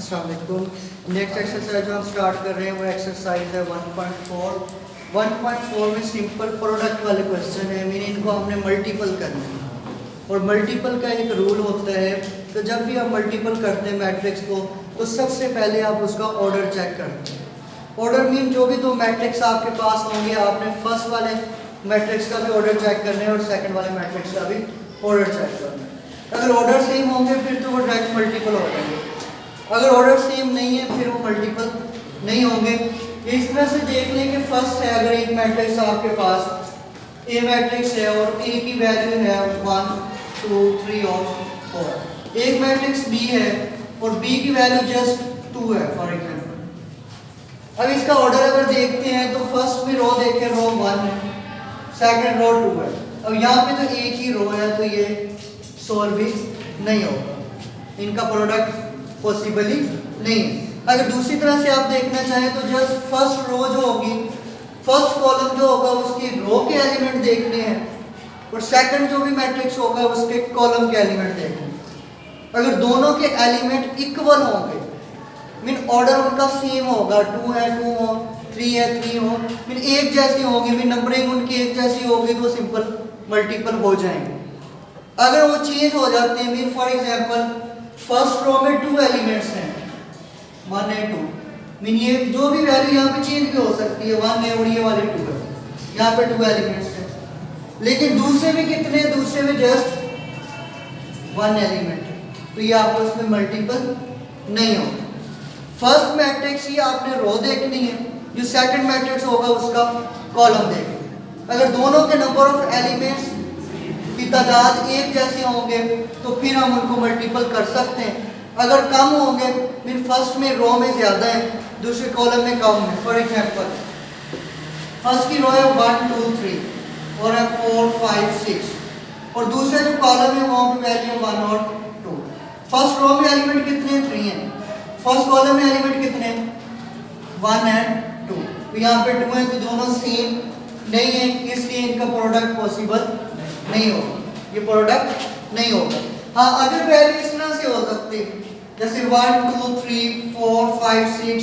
अस्सलाम वालेकुम। Next exercise जो हम स्टार्ट कर रहे हैं वो एक्सरसाइज है 1.4। 1.4 में सिंपल प्रोडक्ट वाले क्वेश्चन है, मीन इनको हमने मल्टीपल करना है और मल्टीपल का एक रूल होता है। तो जब भी आप मल्टीपल करते हैं मैट्रिक्स को तो सबसे पहले आप उसका ऑर्डर चेक करते हैं। ऑर्डर मीन जो भी दो मैट्रिक्स आपके पास होंगे आपने फर्स्ट वाले मैट्रिक्स का भी ऑर्डर चेक करना है और सेकंड वाले मैट्रिक्स का भी ऑर्डर चेक करना है। अगर ऑर्डर सेम होंगे फिर तो वो डायरेक्ट मल्टीपल हो जाएंगे, अगर ऑर्डर सेम नहीं है फिर वो मल्टीपल नहीं होंगे। इस तरह से देख लें कि फर्स्ट है, अगर एक मैट्रिक्स आपके पास ए मैट्रिक्स है और ए की वैल्यू है 1 2 3 और 4, एक मैट्रिक्स बी है और बी की वैल्यू जस्ट 2 है फॉर एग्जांपल। अब इसका ऑर्डर अगर देखते हैं तो फर्स्ट में रो देखें, रो 1 है, सेकंड रो 2 है। अब यहाँ पे तो एक ही रो है तो ये सॉल्व भी नहीं होगा, इनका प्रोडक्ट पॉसिबली नहीं है। अगर दूसरी तरह से आप देखना चाहें तो जस्ट फर्स्ट रो जो होगी, फर्स्ट कॉलम जो होगा उसकी रो के एलिमेंट देखने हैं और सेकंड जो भी मैट्रिक्स होगा उसके कॉलम के एलिमेंट देखने हैं। अगर दोनों के एलिमेंट इक्वल होंगे मीन ऑर्डर उनका सेम होगा, 2 है 2 हो, 3 है 3 हो, मीन एक जैसी होगी, मीन नंबरिंग उनकी एक जैसी होगी तो सिंपल मल्टीपल हो जाएंगे। अगर वो चेंज हो जाते हैं, mean for example first row में 2 एलिमेंट्स हैं 1 है 2, मीन ये जो भी वैल्यू यहाँ पे चेंज भी हो सकती है, 1 है और ये वाले 2 है, यहाँ पे 2 एलिमेंट्स हैं। लेकिन दूसरे में कितने, दूसरे में जस्ट 1 एलिमेंट है तो ये आपस में मल्टीपल नहीं होगा। फर्स्ट मैट्रिक्स ही आपने रो देखनी है, जो सेकंड मैट्रिक्स होगा उसका कॉलम देखना। अगर दोनों के नंबर ऑफ एलिमेंट्स की तादाद एक जैसे होंगे तो फिर हम उनको मल्टीपल कर सकते हैं। अगर कम होंगे फिर फर्स्ट में रो में ज़्यादा है, दूसरे कॉलम में कम है। फॉर एग्जांपल फर्स्ट की रो है 1 2 3 और है 4 5 6 और दूसरे जो कॉलम है वहाँ पे वैल्यू 1 और 2। फर्स्ट रो में एलिमेंट कितने हैं, 3 हैं। फर्स्ट कॉलम में एलिमेंट कितने हैं, 1 एंड 2, तो यहाँ पे 2 है तो दोनों सेम नहीं है, इसलिए इनका प्रोडक्ट पॉसिबल नहीं होगा, ये प्रोडक्ट नहीं होगा। हाँ, अगर वैल्यू इस तरह से हो सकती है जैसे 1 2 3 4 5 6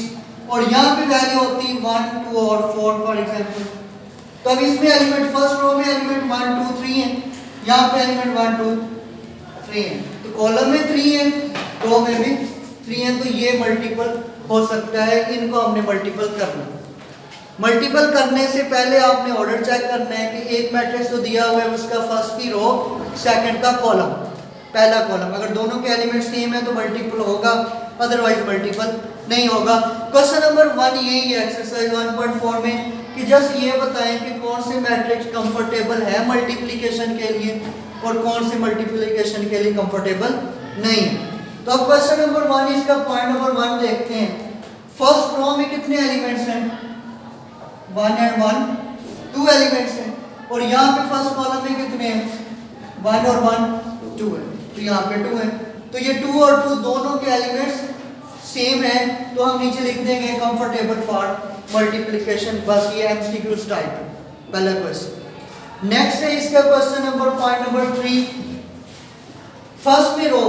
और यहाँ पे वैल्यू होती 1 2 और 4 फॉर एग्जांपल, तो अब इसमें एलिमेंट फर्स्ट रो में एलिमेंट 1 2 3 है, यहाँ पे एलिमेंट 1 2 3 है, तो कॉलम में 3 है, रो में भी 3 है, तो ये मल्टीपल हो सकता है। इनको हमने मल्टीपल करना है। मल्टीपल करने से पहले आपने ऑर्डर चेक करना है कि एक मैट्रिक्स जो दिया हुआ है उसका फर्स्ट की रो सेकंड का कॉलम, पहला कॉलम, अगर दोनों के एलिमेंट सेम है तो मल्टीपल होगा, अदरवाइज मल्टीपल नहीं होगा। क्वेश्चन नंबर 1 यही है एक्सरसाइज 1.4 में कि जस्ट ये बताएं कि कौन से मैट्रिक्स कंफर्टेबल है मल्टीप्लिकेशन के लिए और कौन से मल्टीप्लिकेशन के लिए कंफर्टेबल नहीं है। तो अब क्वेश्चन नंबर 1 इसका पॉइंट नंबर 1 देखते हैं। फर्स्ट रो में कितने एलिमेंट्स हैं, 1 एंड 1 2 एलिमेंट्स हैं और यहाँ पे फर्स्ट कॉलम में कितने हैं, 1 और 1 2 है, तो यहाँ पे 2 है, तो ये 2 और 2 दोनों के एलिमेंट्स सेम है, तो हम नीचे लिख देंगे कंफर्टेबल फॉर मल्टीप्लिकेशन। बस ये एमसीक्यू टाइप है पहला क्वेश्चन। नेक्स्ट है इसका question number point number 3। First की रो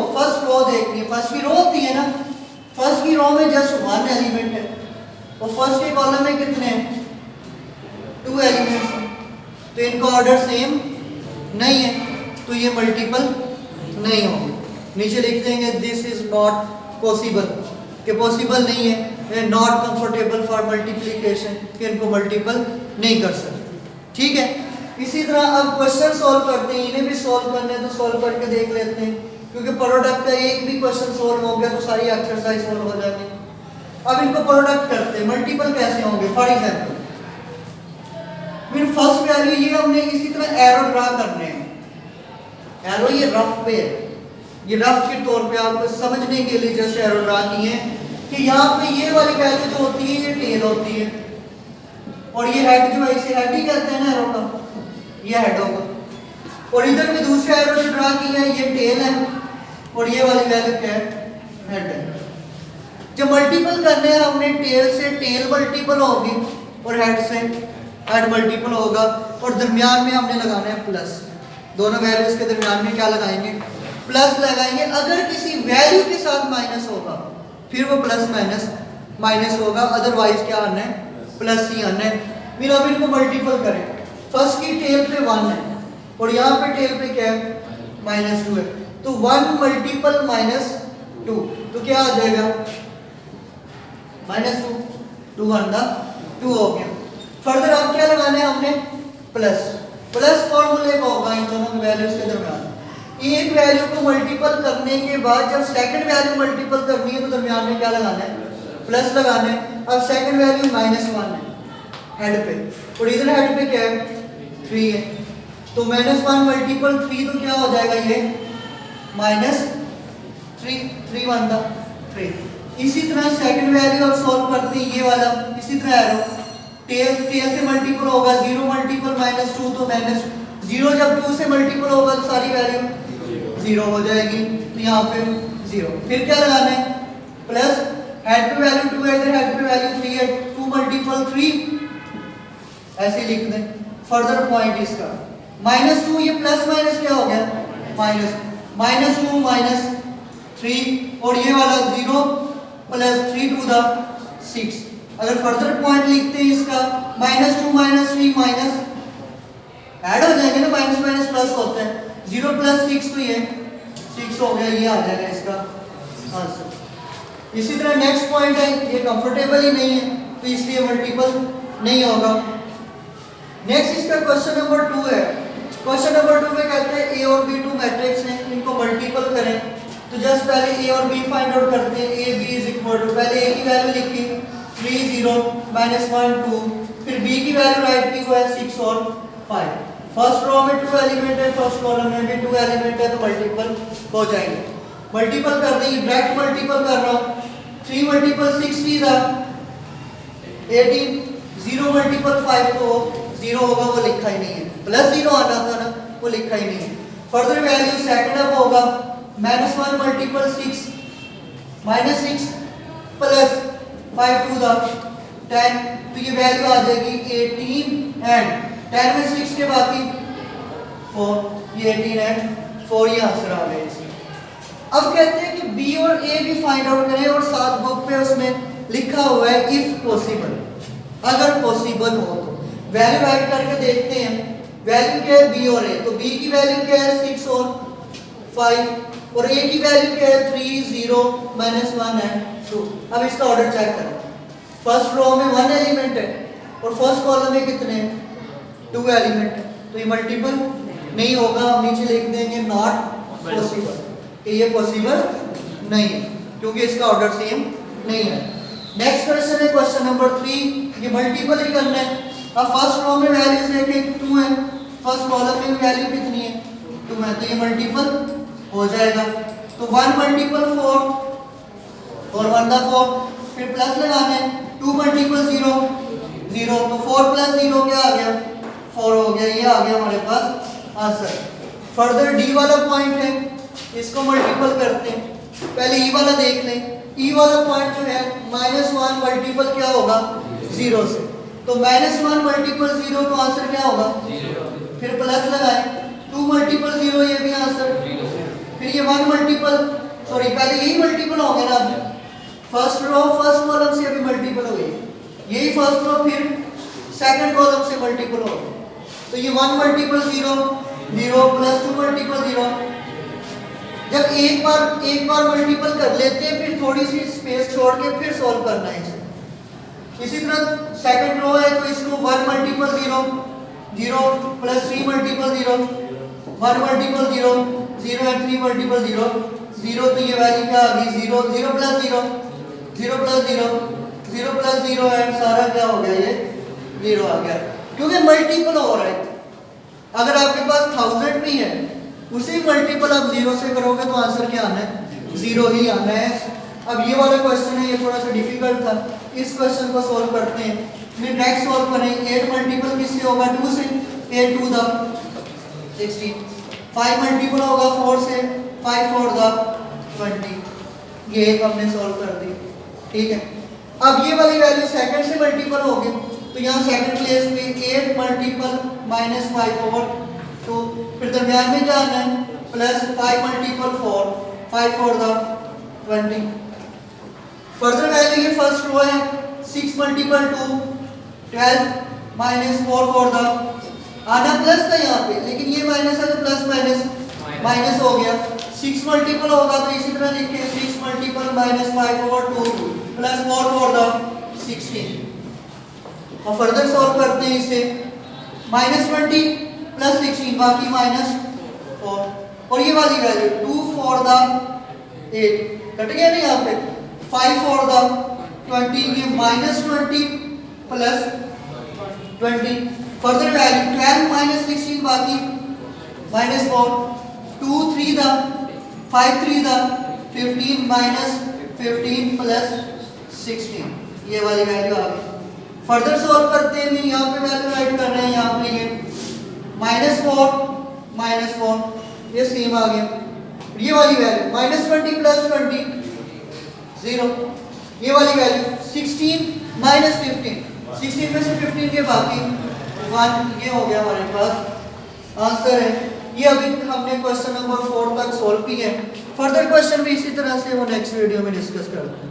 देखनी है, फर्स्ट की रो होती है ना, फर्स्ट की रो में जस्ट 1 एलिमेंट है और फर्स्ट के कॉलम में कितने हैं, 2 एलिमेंट्स हैं, तो इनका ऑर्डर सेम नहीं है तो ये मल्टीपल नहीं होंगे। नीचे लिख देंगे दिस इज नॉट पॉसिबल, कि पॉसिबल नहीं है, नॉट कंफर्टेबल फॉर मल्टीप्लिकेशन, कि इनको मल्टीपल नहीं कर सकते। ठीक है, इसी तरह अब क्वेश्चन सॉल्व करते हैं, इन्हें भी सॉल्व करने हैं तो सॉल्व करके देख लेते हैं, क्योंकि प्रोडक्ट का एक भी क्वेश्चन सॉल्व हो गया तो सारी एक्सरसाइज सॉल्व हो जाएगी। अब इनको प्रोडक्ट करते हैं, मल्टीपल कैसे होंगे। For example mean first value ये हमने इसी तरह एरो ड्रा करने हैं, एरो ये रफ पे है, ये रफ के तौर पे आपको समझने के लिए जैसे एरो ड्रा किए हैं कि यहाँ पे ये वाली वैल्यू जो होती है ये टेल होती है और ये हेड जो है इसे हेड ही कहते हैं ना एरो का, ये हेड होगा, और इधर भी दूसरा एरो जो ड्रा किया है ये टेल है और ये वाली वैल्यू क्या है, हेड है। जब मल्टीपल करने हैं हमने टेल से टेल मल्टीपल होगी और हेड से हेड मल्टीपल होगा और दरमियान में हमने लगाना है प्लस, दोनों वैल्यूज के दरमियान में क्या लगाएंगे, प्लस लगाएंगे। अगर किसी वैल्यू के साथ माइनस होगा फिर वो प्लस माइनस माइनस होगा, अदरवाइज क्या आना है, प्लस ही आना है। फिर अब इनको मल्टीपल करें, फर्स्ट की टेल पे 1 है और यहाँ पे टेल पे क्या है, -2 है, तो 1 मल्टीपल -2 तो क्या आ जाएगा, -2, 2 वन दा 2 हो गया। फर्दर अब क्या लगाना है हमने, प्लस, प्लस फॉर्मूले का होगा इन दोनों वैल्यूज के दरमियान। एक वैल्यू को मल्टीपल करने के बाद जब सेकंड वैल्यू मल्टीपल करनी है तो दरमियान में क्या लगाना है, प्लस लगाना है। अब सेकंड वैल्यू -1 है हेड पे और इधर हेड पे क्या है, 3 है, तो -1 मल्टीपल 3 तो क्या हो जाएगा ये -3, 3 वन दा 3। इसी तरह सेकंड वैल्यू अब सॉल्व करते हैं, ये वाला इसी तरह एरो टेल से मल्टीपल होगा, 0 मल्टीपल -2 तो -0, जब 2 से मल्टीपल होगा तो सारी वैल्यू 0 हो जाएगी, तो यहाँ पे 0। फिर क्या लगाना है, प्लस हेड पे वैल्यू 2 है, इधर हेड पे वैल्यू 3 है, 2 मल्टीपल 3 ऐसे लिख दें। फर्दर पॉइंट इसका -2, ये प्लस माइनस क्या हो गया, -2 -3 और ये वाला 0 प्लस 3 टू द 6। अगर फर्दर पॉइंट लिखते हैं इसका -2 -3 माइनस ऐड हो जाएंगे ना, माइनस माइनस प्लस होता है, 0 प्लस 6 तो ये 6 हो गया, ये आ जाएगा इसका आंसर। इसी तरह नेक्स्ट पॉइंट है, ये कंफर्टेबल ही नहीं है तो इसलिए मल्टीपल नहीं होगा। नेक्स्ट इसका क्वेश्चन नंबर 2 है। क्वेश्चन नंबर 2 में कहते हैं ए और बी 2 मैट्रिक्स हैं, इनको मल्टीपल करें। तो जस्ट पहले ए और बी फाइंड आउट करते हैं। A B is equal to, पहले ए की वैल्यू लिखी 3 0 -1 2, फिर बी की वैल्यू राइट की वो है 6 और 5। फर्स्ट रो में 2 एलिमेंट है, फर्स्ट कॉलम में भी 2 एलिमेंट है, तो मल्टीपल हो जाएंगे। मल्टीपल कर देंगे, डायरेक्ट मल्टीपल कर रहा हूँ, 3 मल्टीपल 6 की था 18, 0 मल्टीपल 5 तो 0 होगा, वो लिखा ही नहीं है, प्लस 0 आना था ना, वो लिखा ही नहीं है। फर्दर वैल्यू सेकंड अब होगा -1 मल्टीपल 6 -6 प्लस 5 टू द 10, तो ये वैल्यू आ जाएगी 18 एंड 10 में 6 के बाकी 4, ये 18 एंड 4, ये आंसर आ गया इसमें। अब कहते हैं कि बी और ए भी फाइंड आउट करें और साथ बुक पे उसमें लिखा हुआ है इफ पॉसिबल, अगर पॉसिबल हो तो। वैल्यू राइट करके देखते हैं, वैल्यू क्या है बी और ए, तो बी की वैल्यू क्या है 6 और 5 और ए की वैल्यू क्या है 3 0 -1 एंड 2। अब इसका ऑर्डर चेक करें, फर्स्ट रो में 1 एलिमेंट है और फर्स्ट कॉलम में कितने हैं, 2 एलिमेंट है, तो ये मल्टीपल नहीं होगा। हम नीचे लिख देंगे नॉट पॉसिबल, कि ये पॉसिबल नहीं है क्योंकि इसका ऑर्डर सेम नहीं है। नेक्स्ट क्वेश्चन है क्वेश्चन नंबर 3, ये मल्टीपल ही करना है। अब फर्स्ट रो में वैल्यूज देखें 2 है, फर्स्ट कॉलम में वैल्यू कितनी है 2 है, तो ये मल्टीपल हो जाएगा। तो 1 मल्टीपल 4 और 1 दा 4, फिर प्लस लगाना है, 2 मल्टीपल 0 0, तो 4 प्लस 0 क्या आ गया 4 हो गया, ये आ गया हमारे पास आंसर। फर्दर डी वाला पॉइंट है, इसको मल्टीपल करते हैं। पहले ई वाला देख लें, ई वाला पॉइंट जो है -1 मल्टीपल क्या होगा 0 से, तो -1 मल्टीपल 0 तो आंसर क्या होगा 0। फिर प्लस लगाएं, 2 मल्टीपल 0 ये भी आंसर, फिर ये 1 मल्टीपल सॉरी पहले यही मल्टीपल होंगे ना, फर्स्ट रो फर्स्ट कॉलम से अभी मल्टीपल हो गई, यही फर्स्ट रो फिर सेकंड कॉलम से मल्टीपल हो गई, तो ये 1 मल्टीपल 0 0 प्लस 2 मल्टीपल 0। जब एक बार मल्टीपल कर लेते हैं फिर थोड़ी सी स्पेस छोड़ के फिर सॉल्व करना है इसे। इसी तरह सेकंड रो है तो इसको 1 multiple 0 0 plus 3 multiple 0 1 multiple 0 0 and 3 multiple 0 0, तो ये वैल्यू क्या आ गई 0 0 प्लस 0 0 प्लस 0 0 प्लस 0 एंड सारा क्या हो गया ये 0 आ गया क्योंकि मल्टीपल हो रहा है। अगर आपके पास 1000 भी है उसी मल्टीपल आप 0 से करोगे तो आंसर क्या आना है 0 ही आना है। अब ये वाला क्वेश्चन है, ये थोड़ा सा डिफिकल्ट था, इस क्वेश्चन को सॉल्व करते हैं। फिर नेक्स्ट सॉल्व करें, 8 मल्टीपल किससे होगा 2 से, 8 टू द 16, 5 मल्टीपल होगा 4 से, 5 4 द 20, ये एक हमने सॉल्व कर दी। ठीक है, अब ये वाली वैल्यू सेकंड से मल्टीपल होगी तो यहाँ सेकंड प्लेस पे 8 मल्टीपल -5 ओवर 2, फिर दरमियान में क्या आना है plus 5 multiple 4 5 4 the 20। Further value ये फर्स्ट रो है 6 मल्टीपल 2 12 माइनस 4 फॉर द आना प्लस था यहाँ पे लेकिन ये माइनस है तो प्लस माइनस माइनस हो गया 6 मल्टीपल होगा तो इसी तरह लिखते हैं 6 multiple minus 5 over 2 plus 4 for the 16 और फर्दर सॉल्व करते हैं इसे माइनस 20 प्लस 16 बाकी माइनस 4 और ये वाली वैल्यू 2 फॉर द 8 कट गया नहीं यहाँ पे 5 फॉर द 20 ये minus 20 plus 20 further value 12 minus 16 बाकी minus 4 2 3 the 5 3 the 15 minus 15 plus 16 ये वाली वैल्यू आ गई फर्दर सॉल्व करते हैं यहाँ पे वैल्यू ऐड कर रहे हैं यहाँ पे ये माइनस 4 ये सेम आ गया ये वाली वैल्यू माइनस 20 प्लस 20 0 ये वाली वैल्यू 16 माइनस 15 16 में से 15 के बाकी 1 ये हो गया हमारे पास आंसर है ये अभी हमने क्वेश्चन नंबर 4 तक सॉल्व किया है फर्दर क्वेश्चन भी इसी तरह से वो नेक्स्ट वीडियो में डिस्कस करते हैं।